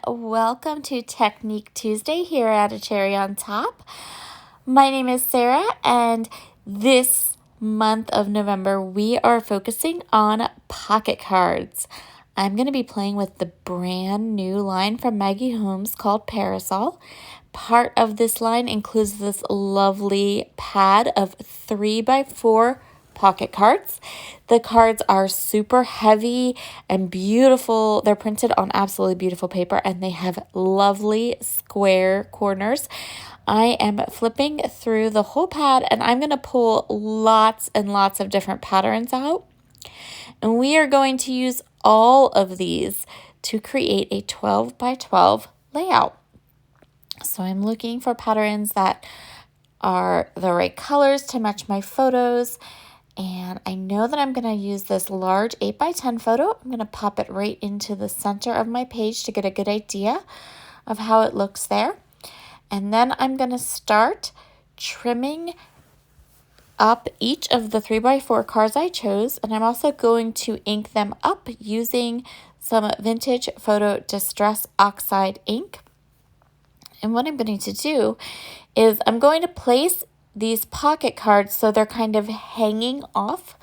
welcome to Technique Tuesday here at A Cherry on Top. My name is Sarah, and this month of November we are focusing on pocket cards. I'm going to be playing with the brand new line from Maggie Holmes called Parasol. Part of this line includes this lovely pad of 3x4 pocket cards. The cards are super heavy and beautiful. They're printed on absolutely beautiful paper, and they have lovely square corners. I am flipping through the whole pad, and I'm going to pull lots and lots of different patterns out. And we are going to use all of these to create a 12x12 layout. So I'm looking for patterns that are the right colors to match my photos. And I know that I'm going to use this large 8x10 photo. I'm going to pop it right into the center of my page to get a good idea of how it looks there. And then I'm going to start trimming up each of the 3x4 cards I chose. And I'm also going to ink them up using some vintage photo distress oxide ink. And what I'm going to do is I'm going to place these pocket cards so they're kind of hanging off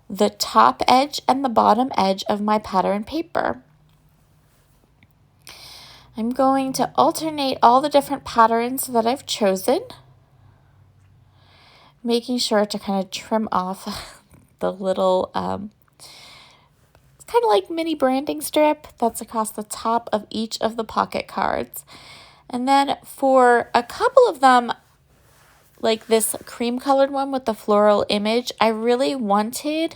the top edge and the bottom edge of my pattern paper. I'm going to alternate all the different patterns that I've chosen, making sure to kind of trim off the little, it's kind of like mini branding strip that's across the top of each of the pocket cards. And then for a couple of them, like this cream colored one with the floral image, I really wanted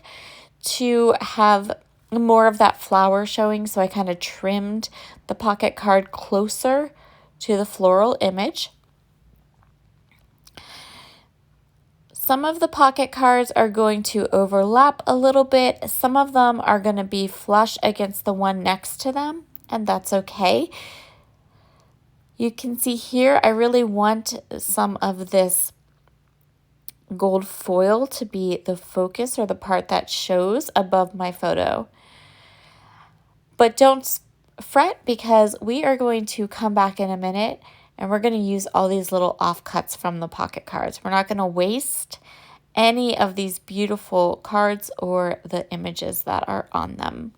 to have more of that flower showing, so I kind of trimmed the pocket card closer to the floral image. Some of the pocket cards are going to overlap a little bit. Some of them are going to be flush against the one next to them, and that's okay. You can see here, I really want some of this gold foil to be the focus or the part that shows above my photo. But don't fret, because we are going to come back in a minute and we're going to use all these little offcuts from the pocket cards. We're not going to waste any of these beautiful cards or the images that are on them.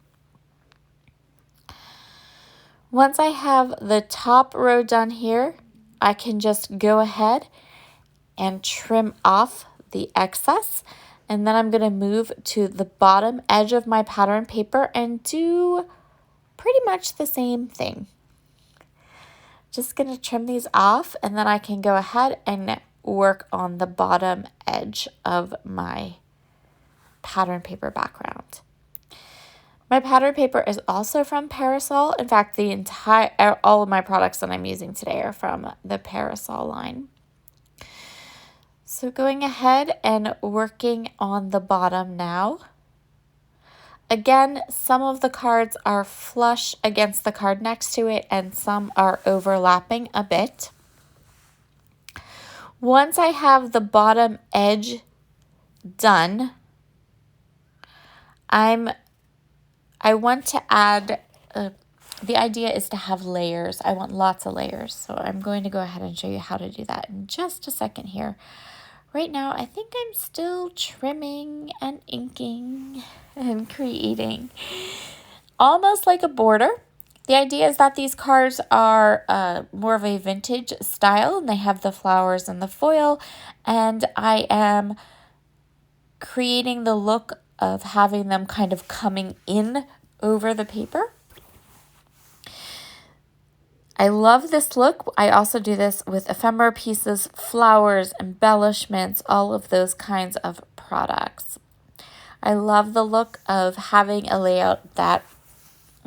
Once I have the top row done here, I can just go ahead and trim off the excess. And then I'm going to move to the bottom edge of my pattern paper and do pretty much the same thing. Just going to trim these off, and then I can go ahead and work on the bottom edge of my pattern paper background. My pattern paper is also from Parasol. In fact, all of my products that I'm using today are from the Parasol line. So going ahead and working on the bottom now. Again, some of the cards are flush against the card next to it, and some are overlapping a bit. Once I have the bottom edge done, I want to add, the idea is to have layers. I want lots of layers. So I'm going to go ahead and show you how to do that in just a second here. Right now, I think I'm still trimming and inking and creating almost like a border. The idea is that these cards are more of a vintage style, and they have the flowers and the foil, and I am creating the look of having them kind of coming in over the paper. I love this look. I also do this with ephemera pieces, flowers, embellishments, all of those kinds of products. I love the look of having a layout that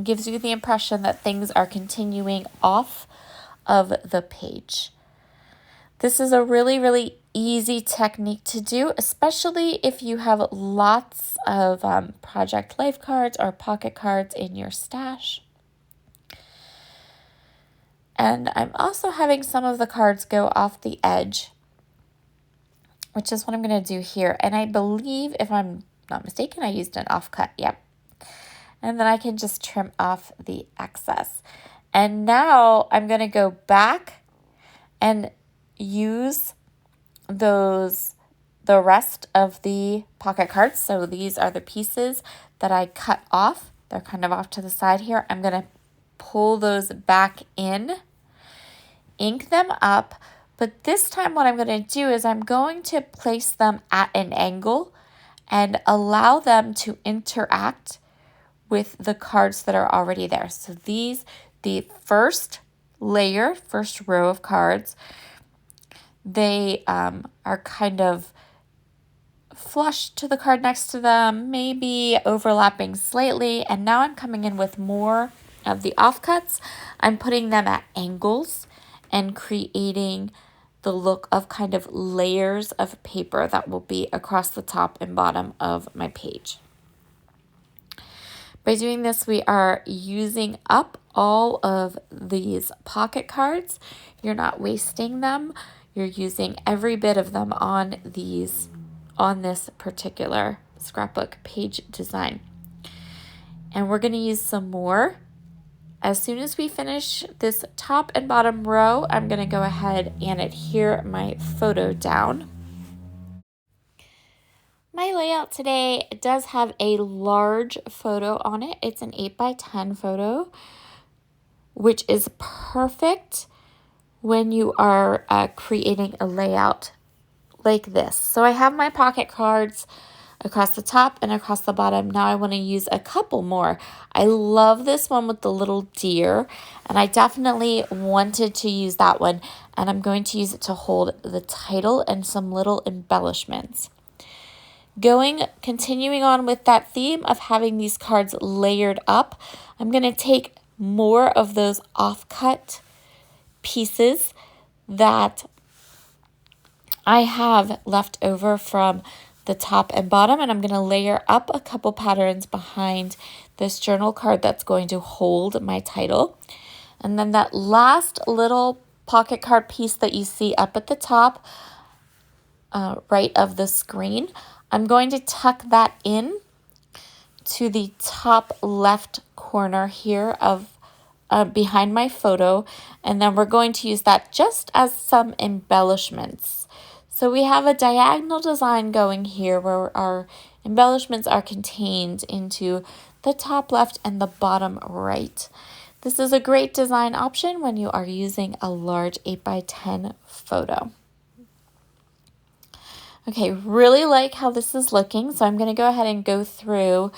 gives you the impression that things are continuing off of the page. This is a really, really easy technique to do, especially if you have lots of project life cards or pocket cards in your stash. And I'm also having some of the cards go off the edge, which is what I'm going to do here. And I believe, if I'm not mistaken, I used an offcut. Yep. And then I can just trim off the excess. And now I'm going to go back and use the rest of the pocket cards. So these are the pieces that I cut off. They're kind of off to the side here. I'm going to pull those back in, ink them up, but this time what I'm going to do is I'm going to place them at an angle and allow them to interact with the cards that are already there. So these, the first layer, first row of cards, they are kind of flush to the card next to them, maybe overlapping slightly. And now I'm coming in with more of the offcuts. I'm putting them at angles and creating the look of kind of layers of paper that will be across the top and bottom of my page. By doing this, we are using up all of these pocket cards. You're not wasting them. You're using every bit of them on this particular scrapbook page design. And we're going to use some more. As soon as we finish this top and bottom row, I'm going to go ahead and adhere my photo down. My layout today does have a large photo on it. It's an 8x10 photo, which is perfect when you are creating a layout like this. So I have my pocket cards across the top and across the bottom. Now I want to use a couple more. I love this one with the little deer, and I definitely wanted to use that one, and I'm going to use it to hold the title and some little embellishments. Continuing on with that theme of having these cards layered up, I'm going to take more of those offcut pieces that I have left over from the top and bottom, and I'm going to layer up a couple patterns behind this journal card that's going to hold my title. And then that last little pocket card piece that you see up at the top right of the screen, I'm going to tuck that in to the top left corner here of behind my photo, and then we're going to use that just as some embellishments. So we have a diagonal design going here where our embellishments are contained into the top left and the bottom right. This is a great design option when you are using a large 8x10 photo. Okay, really like how this is looking, so I'm going to go ahead and go through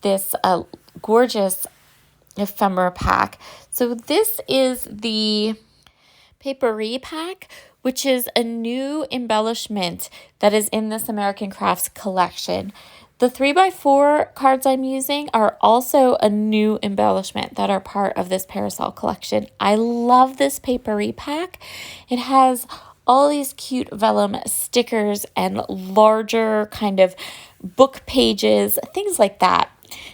this gorgeous ephemera pack. So this is the Papery pack, which is a new embellishment that is in this American Crafts collection. The 3x4 cards I'm using are also a new embellishment that are part of this Parasol collection. I love this Papery pack. It has all these cute vellum stickers and larger kind of book pages, things like that.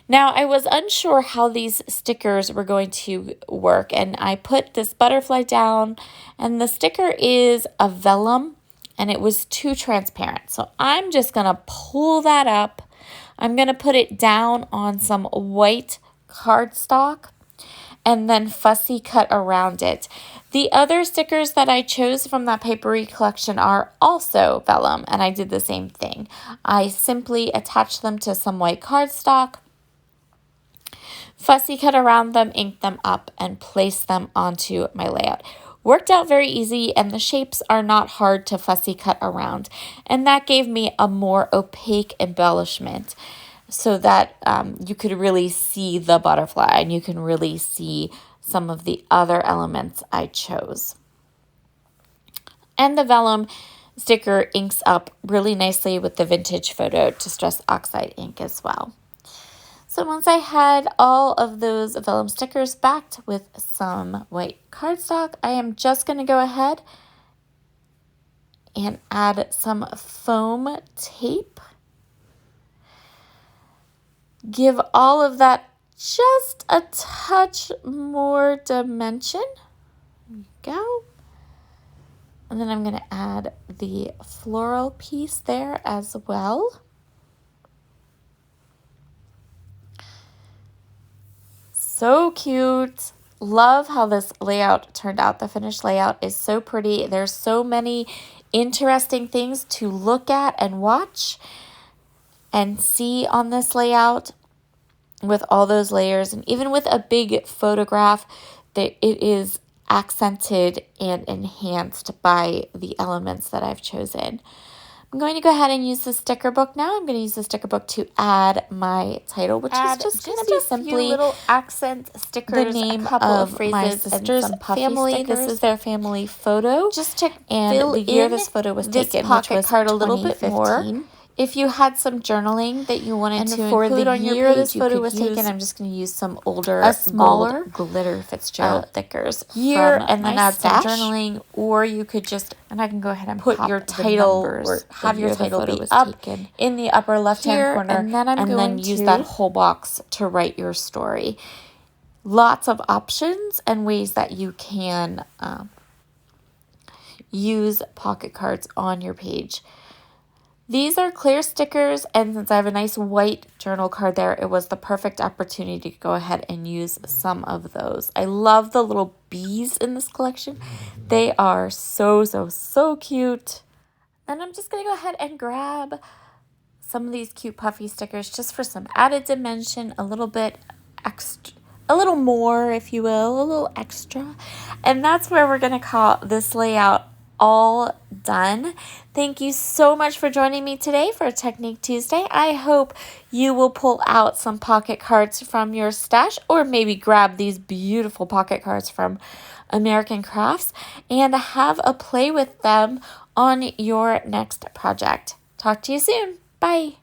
Now, I was unsure how these stickers were going to work, and I put this butterfly down, and the sticker is a vellum, and it was too transparent. So I'm just going to pull that up. I'm going to put it down on some white cardstock and then fussy cut around it. The other stickers that I chose from that Papery collection are also vellum, and I did the same thing. I simply attached them to some white cardstock, fussy cut around them, inked them up, and placed them onto my layout. Worked out very easy, and the shapes are not hard to fussy cut around. And that gave me a more opaque embellishment so that you could really see the butterfly and you can really see some of the other elements I chose. And the vellum sticker inks up really nicely with the vintage photo distress oxide ink as well. So once I had all of those vellum stickers backed with some white cardstock, I am just going to go ahead and add some foam tape. Give all of that just a touch more dimension. There you go. And then I'm going to add the floral piece there as well. So cute. love how this layout turned out. The finished layout is so pretty. There's so many interesting things to look at and watch and see on this layout with all those layers. And even with a big photograph, that it is accented and enhanced by the elements that I've chosen. I'm going to go ahead and use the sticker book now. I'm going to use the sticker book to add my title, which is just going to be simply little accent stickers, the name a couple of phrases, my and sister's some puffy family. stickers. This is their family photo. Just to and fill the year in this photo was this taken, pocket which was card a little bit more. 2015. If you had some journaling that you wanted to for include the on your year page, this you photo could was use taken, I'm just going to use some older a smaller gold glitter Fitzgerald stickers year from and my then add some stash. journaling, or you could just, and I can go ahead and put pop your the title numbers or have your title photo be was up taken in the upper left-hand here, corner, and then I'm going use to that whole whole box to write your story. Lots of options and ways that you can use pocket cards on your page. These are clear stickers, and since I have a nice white journal card there, it was the perfect opportunity to go ahead and use some of those. I love the little bees in this collection. They are so cute. And I'm just going to go ahead and grab some of these cute puffy stickers just for some added dimension, a little bit extra, a little more, if you will, a little extra. And that's where we're going to call this layout all done. Thank you so much for joining me today for Technique Tuesday. I hope you will pull out some pocket cards from your stash, or maybe grab these beautiful pocket cards from American Crafts and have a play with them on your next project. Talk to you soon. Bye.